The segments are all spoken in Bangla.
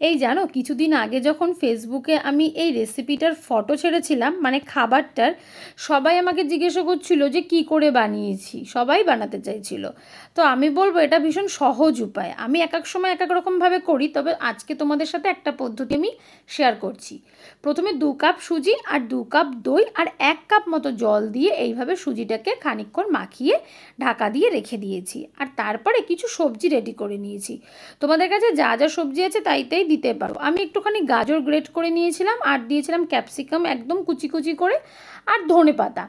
এই জানো, কিছুদিন আগে যখন ফেসবুকে আমি এই রেসিপিটার ফটো ছেড়েছিলাম, মানে খাবারটার, সবাই আমাকে জিজ্ঞাসা করছিল যে কি করে বানিয়েছি, সবাই বানাতে চাইছিল। তো আমি বলবো এটা ভীষণ সহজ উপায়। আমি এক এক সময় এক এক রকমভাবে করি, তবে আজকে তোমাদের সাথে একটা পদ্ধতি আমি শেয়ার করছি। প্রথমে 2 কাপ সুজি আর 2 কাপ দই আর 1 কাপ মতো জল দিয়ে এইভাবে সুজিটাকে খানিকক্ষণ মাখিয়ে ঢাকা দিয়ে রেখে দিয়েছি। আর তারপরে কিছু সবজি রেডি করে নিয়েছি। তোমাদের কাছে যা যা সবজি আছে তাই দিতে পারো। আমি একটুখানি গাজর গ্রেট করে নিয়েছিলাম, আর দিয়েছিলাম ক্যাপসিকাম একদম কুচি কুচি করে, আর ধনেপাতা।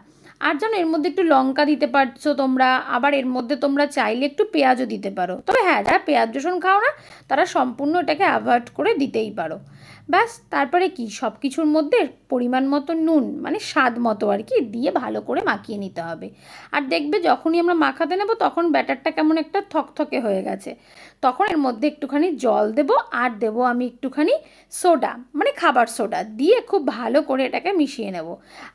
আর জানো, এর মধ্যে একটু লঙ্কা দিতে পারছো তোমরা, আবার এর মধ্যে তোমরা চাইলে একটু পেঁয়াজও দিতে পারো। তবে হ্যাঁ, যারা পেঁয়াজ রসুন খাও না তারা সম্পূর্ণ এটাকে অ্যাভয়েড করে দিতেই পারো। ব্যাস, তারপরে কি সব কিছুর মধ্যে পরিমাণ মতো নুন, মানে স্বাদ মতো আর কি, দিয়ে ভালো করে মাখিয়ে নিতে হবে। আর দেখবে যখনই আমরা মাখাতে নেব তখন ব্যাটারটা কেমন একটা থকথকে হয়ে গেছে, তখন এর মধ্যে একটুখানি জল দেবো, আর দেবো আমি একটুখানি সোডা, মানে খাবার সোডা দিয়ে খুব ভালো করে এটাকে মিশিয়ে নেব।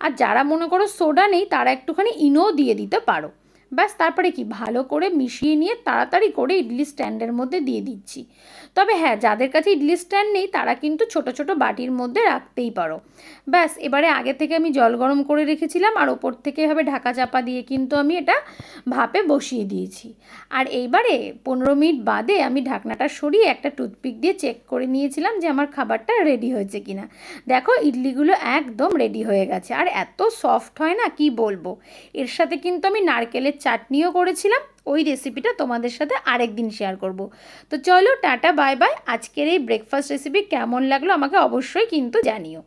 আর যারা মনে করো সোডা নেই তারা একটুখানি ইনোও দিয়ে দিতে পারো। ব্যাস, তারপরে কি ভালো করে মিশিয়ে নিয়ে তাড়াতাড়ি করে ইডলি স্ট্যান্ডের মধ্যে দিয়ে দিচ্ছি। তবে হ্যাঁ, যাদের কাছে ইডলি স্ট্যান্ড নেই তারা কিন্তু ছোট ছোট বাটির মধ্যে রাখতেই পারো। ব্যাস, এবারে আগে থেকে আমি জল গরম করে রেখেছিলাম, আর ওপর থেকে এভাবে ঢাকা চাপা দিয়ে কিন্তু আমি এটা ভাপে বসিয়ে দিয়েছি। আর এইবারে 15 মিনিট বাদে আমি ঢাকনাটা সরিয়ে একটা টুথপিক দিয়ে চেক করে নিয়েছিলাম যে আমার খাবারটা রেডি হয়েছে কিনা। দেখো, ইডলিগুলো একদম রেডি হয়ে গেছে, আর এত সফট হয় না কি বলবো। এর সাথে কিন্তু আমি নারকেলের চাটনিও করেছিলাম, ওই রেসিপিটা তোমাদের সাথে আরেকদিন শেয়ার করব। তো চলো, টাটা বাই বাই। আজকের এই ব্রেকফাস্ট রেসিপি কেমন লাগলো আমাকে অবশ্যই কিন্তু জানিও।